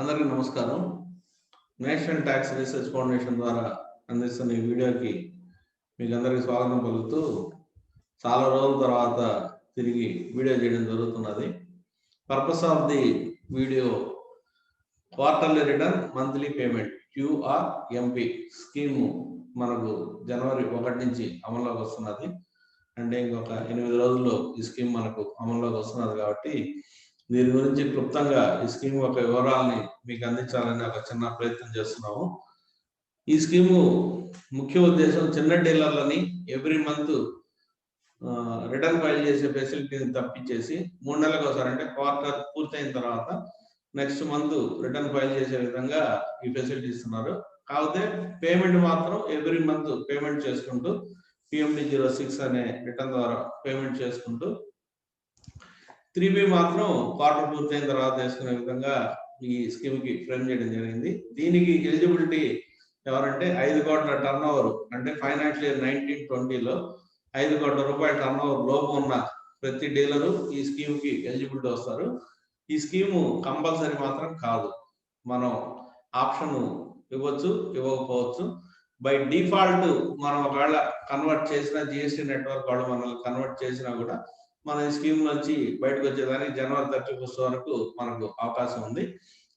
అందరికీ నమస్కారం. National tax research foundation ద్వారా అందిస్తున్న ఈ వీడియోకి మీకు అందరికీ స్వాగతం పలుకుతూ చాలా రోజుల తర్వాత తిరిగి వీడియో చేయడం జరుగుతున్నది. Purpose of the video quarterly return monthly payment QRMP scheme మనకు జనవరి 1 నుంచి అమల్లోకి వస్తున్నది. అంటే ఇంకొక 8 రోజుల్లో ఈ స్కీమ్ మనకు అమల్లోకి వస్తున్నది కాబట్టి దీని గురించి క్లుప్తంగా ఈ స్కీమ్ యొక్క వివరాలని మీకు అందించాలని ఒక చిన్న ప్రయత్నం చేస్తున్నాము. ఈ స్కీము ముఖ్య ఉద్దేశం చిన్న డీలర్లని ఎవ్రీ మంత్ రిటర్న్ ఫైల్ చేసే ఫెసిలిటీని తప్పించేసి 3 నెలలకు ఒకసారి అంటే క్వార్టర్ పూర్తయిన తర్వాత నెక్స్ట్ మంత్ రిటర్న్ ఫైల్ చేసే విధంగా ఈ ఫెసిలిటీ ఇస్తున్నారు. కాకపోతే పేమెంట్ మాత్రం ఎవ్రీ మంత్ పేమెంట్ చేసుకుంటూ PMD06 అనే రిటర్న్ ద్వారా పేమెంట్ చేసుకుంటూ 3B మాత్రం క్వార్టర్ పూర్తయిన తర్వాత వేసుకునే విధంగా ఈ స్కీమ్ కి ఫ్రేమ్ చేయడం జరిగింది. దీనికి ఎలిజిబిలిటీ ఎవరంటే 5 కోట్ల టర్న్ ఓవర్ అంటే ఫైనాన్షియల్ ఇయర్ 1920లో 5 కోట్ల రూపాయల టర్న్ ఓవర్ లోపు ఉన్న ప్రతి డీలరు ఈ స్కీమ్ కి ఎలిజిబిలిటీ వస్తారు. ఈ స్కీము కంపల్సరీ మాత్రం కాదు, మనం ఆప్షన్ ఇవ్వచ్చు ఇవ్వకపోవచ్చు. బై డిఫాల్ట్ మనం ఒకవేళ కన్వర్ట్ చేసిన GST నెట్వర్క్ వాళ్ళు మనల్ని కన్వర్ట్ చేసినా కూడా మన ఈ స్కీమ్ నుంచి బయటకు వచ్చేదానికి జనవరి 31 వరకు మనకు అవకాశం ఉంది.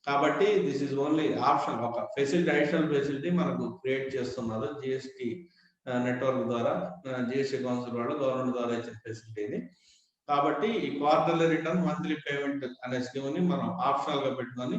కాబట్టి దిస్ ఈజ్ ఓన్లీ ఆప్షన్, ఒక ఫెసిలిటీ, అడిషనల్ ఫెసిలిటీ మనకు క్రియేట్ చేస్తున్నారు GST నెట్వర్క్ ద్వారా, GST కౌన్సిల్ వాళ్ళు గవర్నమెంట్ ద్వారా ఇచ్చిన ఫెసిలిటీని. కాబట్టి ఈ క్వార్టర్లీ రిటర్న్ మంత్లీ పేమెంట్ అనే స్కీమ్ ని మనం ఆప్షనల్ గా పెట్టుకొని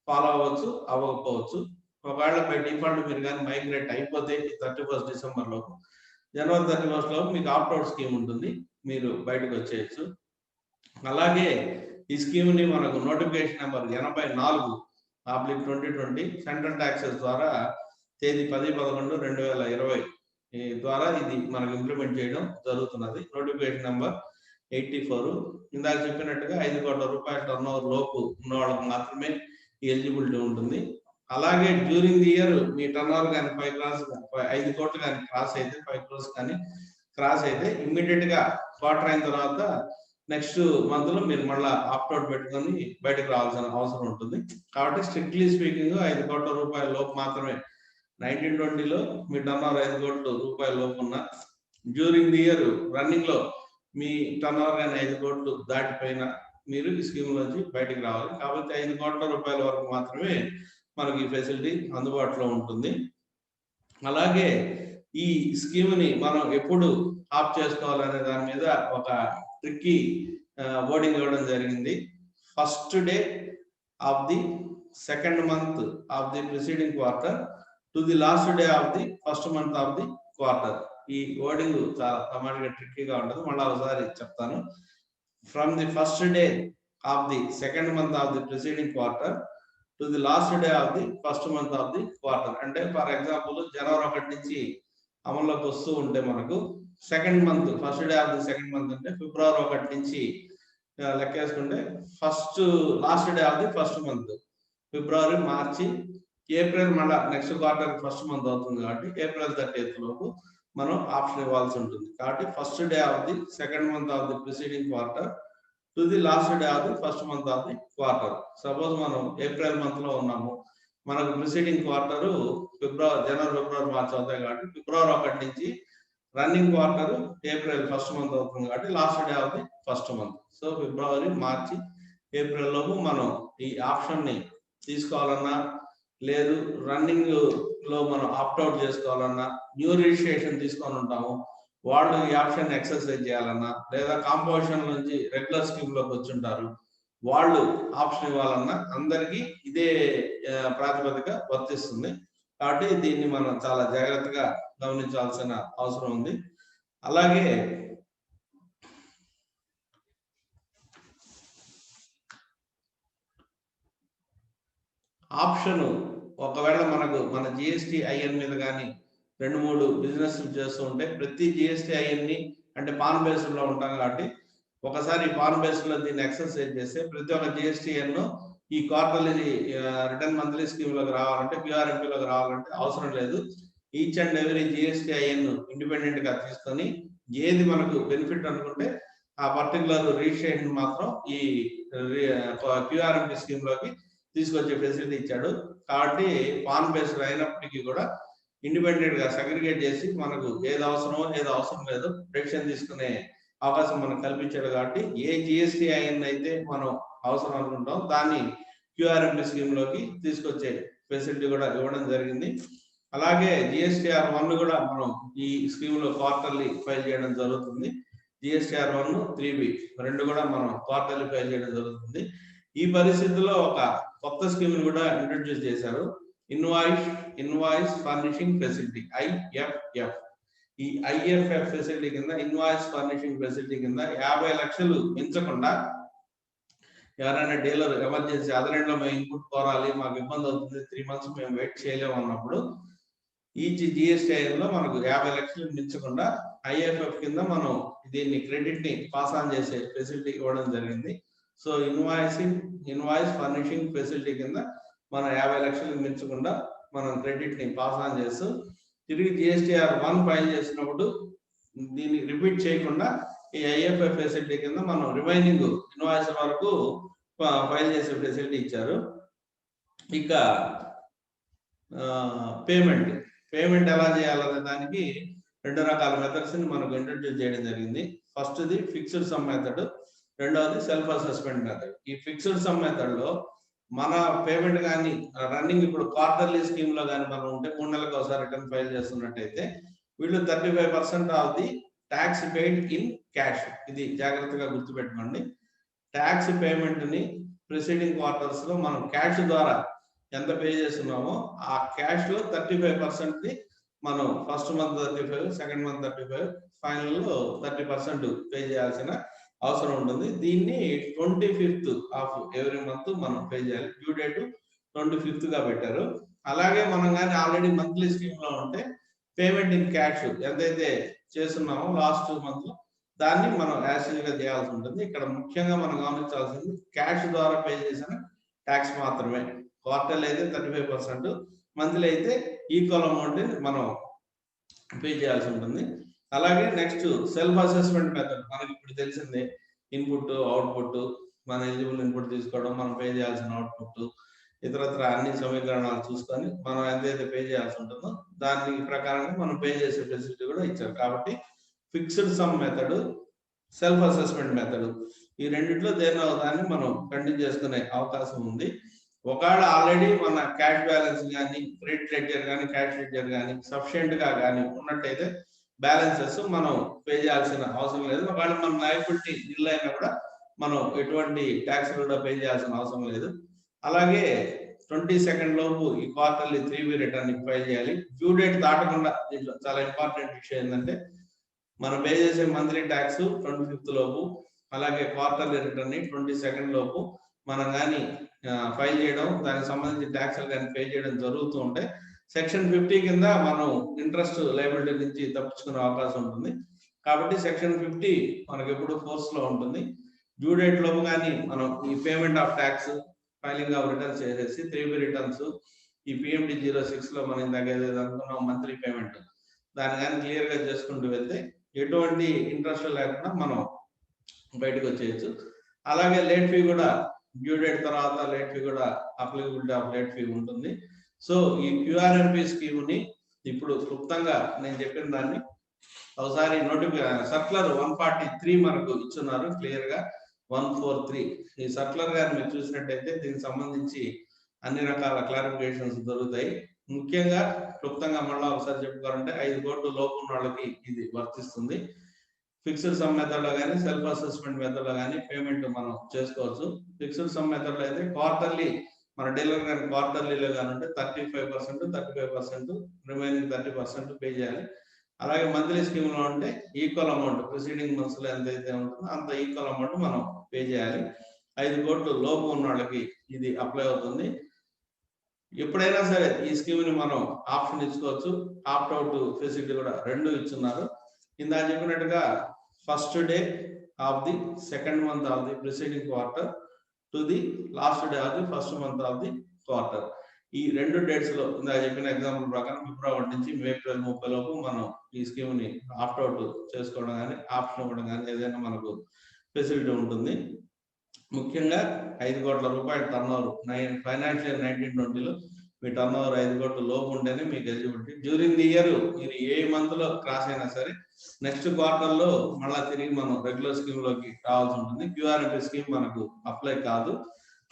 ఫాలో అవ్వచ్చు అవ్వకపోవచ్చు. ఒకవేళ బై డిఫాల్ట్ మీరు కానీ మైగ్రేట్ అయిపోతే 31 డిసెంబర్ లోపు, జనవరి 31 లోపు మీకు ఆప్ట్అవుట్ స్కీమ్ ఉంటుంది, మీరు బయటకు వచ్చేయచ్చు. అలాగే ఈ స్కీమ్ ని మనకు నోటిఫికేషన్ నెంబర్ 84/2020 సెంట్రల్ ట్యాక్సెస్ ద్వారా తేదీ 10/11/2020 ద్వారా ఇది మనకు ఇంప్లిమెంట్ చేయడం జరుగుతున్నది. Notification number 84. ఇందాక చెప్పినట్టుగా 5 కోట్ల రూపాయల టర్న్ ఓవర్ లోపు ఉన్న వాళ్ళకి మాత్రమే ఈ ఎలిజిబిలిటీ ఉంటుంది. అలాగే during the year me turn over కానీ 5 కోట్లు కానీ క్రాస్ అయితే, 5 crores కానీ క్రాస్ అయితే ఇమ్మీడియట్ గా క్వార్టర్ అయిన తర్వాత నెక్స్ట్ మంత్ లో మీరు మళ్ళీ ఆప్ట్అవుట్ పెట్టుకొని బయటకు రావాల్సిన అవసరం ఉంటుంది. కాబట్టి స్ట్రిక్ట్లీ స్పీకింగ్ 5 కోట్ల రూపాయల లోపు మాత్రమే 1920లో మీ టర్న్ ఓవర్ 5 కోట్ల రూపాయల లోపు ఉన్న, డ్యూరింగ్ ది ఇయర్ రన్నింగ్ లో మీ టర్న్ ఓవర్ కానీ 5 కోట్లు దాటిపోయిన మీరు ఈ స్కీమ్ నుంచి బయటకు రావాలి. కాబట్టి 5 కోట్ల రూపాయల వరకు మాత్రమే మనకి ఈ ఫెసిలిటీ అందుబాటులో ఉంటుంది. అలాగే ఈ స్కీమ్ ని మనం ఎప్పుడు ఆఫ్ చేసుకోవాలనే దాని మీద ఒక ట్రిక్కీ వర్డింగ్ ఇవ్వడం జరిగింది. First day of the second month of the preceding quarter to the last day of the first month of the quarter. ఈ వర్డింగ్ చాలా తమాషగా ట్రిక్కీగా ఉంటుంది, మళ్ళీ ఒకసారి చెప్తాను. From the first day of the second month of the preceding quarter to the last day of the first month of the quarter. అంటే for example జనవరి 1 నుంచి అమల్లోకి వస్తూ ఉంటే మనకు second month first day of the second month అంటే February 1 నుంచి లెక్కేసుకుంటే first last day of the first month February, March, April మళ్ళీ నెక్స్ట్ క్వార్టర్ ఫస్ట్ మంత్ అవుతుంది. కాబట్టి ఏప్రిల్ 30 లోపు మనం ఆప్షన్ ఇవ్వాల్సి ఉంటుంది. కాబట్టి first day of the second month of the preceding quarter to the last day of the first month of the quarter. Suppose మనం April month లో ఉన్నాము, మనకు ప్రిసీడింగ్ క్వార్టర్ జనవరి, ఫిబ్రవరి, మార్చ్ అవుతాయి. కాబట్టి ఫిబ్రవరి 1 నుంచి running quarter April first month అవుతుంది. కాబట్టి last day of the first month. So February, March, April లోపు మనం ఈ ఆప్షన్ ని తీసుకోవాలన్నా, లేదు రన్నింగ్ లో మనం ఆప్ట్అవుట్ చేసుకోవాలన్నా, న్యూ రిజిస్ట్రేషన్ తీసుకొని ఉంటాము వాళ్ళు ఈ ఆప్షన్ ఎక్సర్సైజ్ చేయాలన్నా, లేదా కాంపోజిషన్ నుంచి రెగ్యులర్ స్కీమ్ లోకి వచ్చి ఉంటారు వాళ్ళు ఆప్షన్ ఇవ్వాలన్నా అందరికీ ఇదే ప్రాతిపదిక వర్తిస్తుంది. కాబట్టి దీన్ని మనం చాలా జాగ్రత్తగా గమనించాల్సిన అవసరం ఉంది. అలాగే ఆప్షన్ ఒకవేళ మన GSTIN మీద కానీ 2-3 బిజినెస్ చేస్తూ ఉంటే ప్రతి GSTIN ని అంటే పాన్ బేస్డ్ లో ఉంటాం కాబట్టి ఒకసారి పాన్ బేస్డ్ లో దీన్ని ఎక్సర్సైజ్ చేస్తే ప్రతి ఒక్క GSTN ఈ క్వార్టర్లీ రిటర్న్ మంత్లీ స్కీమ్ లోకి రావాలంటే QRMP లోకి రావాలంటే అవసరం లేదు. Each and every GSTIN independent గా తీసుకొని ఏది మనకు బెనిఫిట్ అనుకుంటే ఆ పర్టికులర్ రిజిస్ట్రేషన్ మాత్రం ఈ QRMP స్కీమ్ లోకి తీసుకొచ్చే ఫెసిలిటీ ఇచ్చాడు. కాబట్టి పాన్ బేస్డ్ అయినప్పటికీ కూడా ఇండిపెండెంట్ గా సెగ్రిగేట్ చేసి మనకు ఏది అవసరమో ఏది అవసరం లేదో డెసిషన్ తీసుకునే అవకాశం మనకు కల్పించాడు. కాబట్టి ఏ జిఎస్టీ అయితే మనం అవసరం అనుకుంటాం దాన్ని క్యూఆర్ఎంపి స్కీమ్ లోకి తీసుకొచ్చే ఫెసిలిటీ కూడా ఇవ్వడం జరిగింది. అలాగే జిఎస్టీఆర్ 1 కూడా మనం ఈ స్కీమ్ లో క్వార్టర్లీ ఫైల్ చేయడం జరుగుతుంది. జిఎస్టీఆర్ 1, 3B రెండు కూడా మనం క్వార్టర్లీ ఫైల్ చేయడం జరుగుతుంది. ఈ పరిస్థితుల్లో ఒక కొత్త స్కీమ్ కూడా ఇంట్రడ్యూస్ చేశారు, ఇన్వాయిస్ ఫర్నిషింగ్ ఫెసిలిటీ, IFF. ఈ IFF ఫెసిలిటీ కింద, ఇన్వాయిస్ ఫర్నిషింగ్ ఫెసిలిటీ కింద 50 లక్షలు మించకుండా ఎవరైనా డీలర్ ఎమర్జెన్సీ అదనంలో మేము ఇన్పుట్ కోరాలి, మాకు ఇబ్బంది అవుతుంది, 3 months మేము వెయిట్ చేయలేము అన్నప్పుడు ఈచ్ జిఎస్టీఐలో మనకు 50 లక్షలు మించకుండా IFF కింద మనం దీన్ని క్రెడిట్ ని పాస్ ఆన్ చేసే ఫెసిలిటీ ఇవ్వడం జరిగింది. సో ఇన్వాయిస్ ఫర్నిషింగ్ ఫెసిలిటీ కింద మనం 50 లక్షలు మించకుండా మనం క్రెడిట్ ని పాస్ ఆన్ చేస్తూ తిరిగి జిఎస్టీఆర్ 1 ఫైల్ చేసినప్పుడు దీన్ని రిపీట్ చేయకుండా ఈ IFF ఫెసిలిటీ కింద మనం రిమైనింగ్ ఇన్వాయిస్ వరకు ఫైల్ చేసే ఫెసిలిటీ ఇచ్చారు. ఇక పేమెంట్ ఎలా చేయాలనే దానికి 2 రకాల మెథడ్స్ ని మనకు ఇంట్రడ్యూస్ చేయడం జరిగింది. ఫస్ట్ది ఫిక్స్డ్ సమ్ మెథడ్, రెండవది సెల్ఫ్ అసెస్మెంట్ మెథడ్. ఈ ఫిక్స్డ్ సమ్ మెథడ్ లో మన పేమెంట్ కానీ రన్నింగ్ ఇప్పుడు క్వార్టర్లీ స్కీమ్ లో కానీ మనం ఉంటే 3 నెలలకు ఒకసారి రిటర్న్ ఫైల్ చేస్తున్నట్టయితే వీళ్ళు 35% of the tax paid in cash. ఇది జాగ్రత్తగా గుర్తుపెట్టుకోండి. ట్యాక్స్ పేమెంట్ ని ప్రిసీడింగ్ క్వార్టర్స్ లో మనం క్యాష్ ద్వారా ఎంత పే చేస్తున్నామో ఆ క్యాష్ లో 35% ని మనం first month 35, second month 35, final లో 30% పే చేయాల్సిన అవసరం ఉంటుంది. దీన్ని 25th ఆఫ్ ఎవ్రీ మంత్ మనం పే చేయాలి. డ్యూ డేట్ 25th గా పెట్టారు. అలాగే మనం కానీ ఆల్రెడీ మంత్లీ స్కీమ్ లో ఉంటే పేమెంట్ ఇన్ క్యాష్ ఎంతైతే చేస్తున్నామో లాస్ట్ మంత్ దాన్ని మనం యాసిడ్ గా చేయాల్సి ఉంటుంది. ఇక్కడ ముఖ్యంగా మనం గమనించాల్సింది క్యాష్ ద్వారా పే చేసిన ట్యాక్స్ మాత్రమే. క్వార్టర్లీ అయితే 35%, మంత్లీ అయితే ఈక్వల్ అమౌంట్ మనం పే చేయాల్సి ఉంటుంది. అలాగే నెక్స్ట్ సెల్ఫ్ అసెస్మెంట్ మెథడ్. మనకి ఇప్పుడు తెలిసిందే, ఇన్పుట్ అవుట్పుట్, మన ఎలిజిబుల్ ఇన్పుట్ తీసుకోవడం, మనం పే చేయాల్సిన అవుట్పుట్, ఇతరత్ర అన్ని సమీకరణాలు చూసుకొని మనం ఎంతైతే పే చేయాల్సి ఉంటుందో దాని ప్రకారంగా మనం పే చేసే ఫెసిలిటీ కూడా ఇచ్చారు. కాబట్టి fixed some method, self assessment method, ఈ రెండిట్లో దేనిలో దాన్ని మనం కంటిన్యూ చేసుకునే అవకాశం ఉంది. ఒకవేళ ఆల్రెడీ మన క్యాష్ బ్యాలెన్స్ కానీ, క్రెడిట్ లెడ్జర్ కానీ, క్యాష్ లెడ్జర్ కానీ సఫిషియెంట్ గా కానీ ఉన్నట్టయితే బ్యాలెన్సెస్ మనం పే చేయాల్సిన అవసరం లేదు. ఒకవేళ మన లయబిలిటీ నిల్ అయినా కూడా మనం ఎటువంటి ట్యాక్స్ కూడా పే చేయాల్సిన అవసరం లేదు. అలాగే 22nd లోపు ఈ క్వార్టర్లీ 3B రిటర్న్ ఫైల్ చేయాలి. డ్యూ డేట్ దాటకుండా. దీంట్లో చాలా ఇంపార్టెంట్ విషయం ఏంటంటే మనం పే చేసే మంత్లీ ట్యాక్స్ 25th లోపు, అలాగే క్వార్టర్లీ రిటర్న్ 22nd లోపు మనం కానీ ఫైల్ చేయడం, దానికి సంబంధించి ట్యాక్స్లు కానీ పే చేయడం జరుగుతూ ఉంటే సెక్షన్ 50 కింద మనం ఇంట్రెస్ట్ లయబిలిటీ నుంచి తప్పించుకునే అవకాశం ఉంటుంది. కాబట్టి సెక్షన్ 50 మనకి ఎప్పుడు ఫోర్స్ లో ఉంటుంది. డ్యూ డేట్ లోపు కానీ మనం ఈ payment of tax, filing of returns చేసేసి 3B రిటర్న్స్, ఈ PMT 06 లో మనం ఇందాక ఏదైతే అనుకున్నాం మంత్లీ పేమెంట్, దాన్ని కానీ క్లియర్ గా చేసుకుంటూ వెళ్తే ఎటువంటి ఇంట్రెస్ట్ లేకుండా మనం బయటకు వచ్చేయచ్చు. అలాగే లేట్ ఫీ కూడా, డ్యూ డేట్ తర్వాత లేట్ ఫీ కూడా అప్లికబిలిటీ ఆఫ్ లేట్ ఫీ ఉంటుంది. సో ఈ QRMP స్కీమ్ ని ఇప్పుడు క్లుప్తంగా నేను చెప్పిన దాన్ని ఒకసారి సర్క్యులర్ 143 మనకు ఇచ్చున్నారు క్లియర్ గా. 143 ఈ సర్క్యులర్ గారు మీరు చూసినట్టయితే దీనికి సంబంధించి అన్ని రకాల క్లారిఫికేషన్స్ దొరుకుతాయి. ముఖ్యంగా క్లుప్తంగా మళ్ళీ ఒకసారి చెప్పుకోవాలంటే 5 కోట్ల లోపు ఉన్న వాళ్ళకి ఇది వర్తిస్తుంది. ఫిక్స్డ్ సమ్ మెథడ్ లో కానీ, సెల్ఫ్ అసెస్మెంట్ మెథడ్ లో కానీ పేమెంట్ మనం చేసుకోవచ్చు. ఫిక్స్డ్ సమ్ మెథడ్ లో అయితే క్వార్టర్లీ మన డీలర్ కానీ క్వార్టర్లీలో కానీ ఉంటే 35%, రిమైనింగ్ 30% పే చేయాలి. అలాగే మంత్లీ స్కీమ్ లో ఉంటే ఈక్వల్ అమౌంట్ ప్రిసీడింగ్ మంత్స్ లో ఎంతైతే ఉంటుందో అంత ఈక్వల్ అమౌంట్ మనం పే చేయాలి. 5 కోట్ల లోపు ఉన్న వాళ్ళకి ఇది అప్లై అవుతుంది. ఎప్పుడైనా సరే ఈ స్కీమ్ ని మనం ఆప్షన్ ఇచ్చుకోవచ్చు. ఆప్ట్ అవుట్ ఫెసిలిటీ కూడా 2 ఇచ్చున్నారు. ఇందా చెప్పినట్టుగా first day of the second month of the preceding quarter to the last day of the first month of the quarter. ఈ 2 డేట్స్ లో ఇందా చెప్పిన ఎగ్జాంపుల్ ప్రకారం ఫిబ్రవరి నుంచి ఏప్రిల్ 30 లోపు మనం ఈ స్కీమ్ ని ఆప్ట్ అవుట్ చేసుకోవడం కానీ, ఆప్షన్ ఇవ్వడం కానీ ఏదైనా మనకు ఫెసిలిటీ ఉంటుంది. ముఖ్యంగా 5 కోట్ల రూపాయల టర్నోవర్ ఫైనాన్షియల్ 1920లో మీ టర్నోవర్ 5 కోట్ల లోపు ఉంటేనే మీకు ఎలిజిబిలిటీ. డ్యూరింగ్ ది ఇయర్ మీరు ఏ మంత్ లో క్రాస్ అయినా సరే నెక్స్ట్ క్వార్టర్ లో మళ్ళీ తిరిగి మనం రెగ్యులర్ స్కీమ్ లోకి రావాల్సి ఉంటుంది. క్యూఆర్ఎంపీ స్కీమ్ మనకు అప్లై కాదు.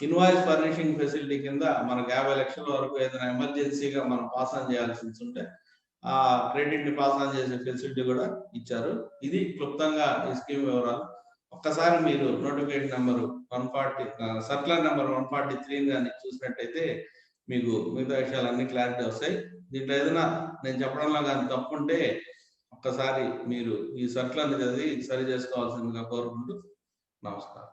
ఇన్వాయిస్ ఫర్నిషింగ్ ఫెసిలిటీ కింద మనకు 50 లక్షల వరకు ఏదైనా ఎమర్జెన్సీగా మనం పాస్ ఆన్ చేయాల్సి ఉంటే ఆ క్రెడిట్ ని పాస్ ఆన్ చేసే ఫెసిలిటీ కూడా ఇచ్చారు. ఇది క్లుప్తంగా ఈ స్కీమ్ వివరాలు. ఒక్కసారి మీరు నోటిఫికేషన్ నెంబర్ 140 సర్కులర్ నెంబర్ 143 కానీ చూసినట్టయితే మీకు మిగతా విషయాలన్నీ క్లారిటీ వస్తాయి. దీంట్లో ఏదైనా నేను చెప్పడంలో కానీ తప్పుంటే ఒక్కసారి మీరు ఈ సర్కులర్ని చదివి సరి చేసుకోవాల్సిందిగా కోరుకుంటూ నమస్కారం.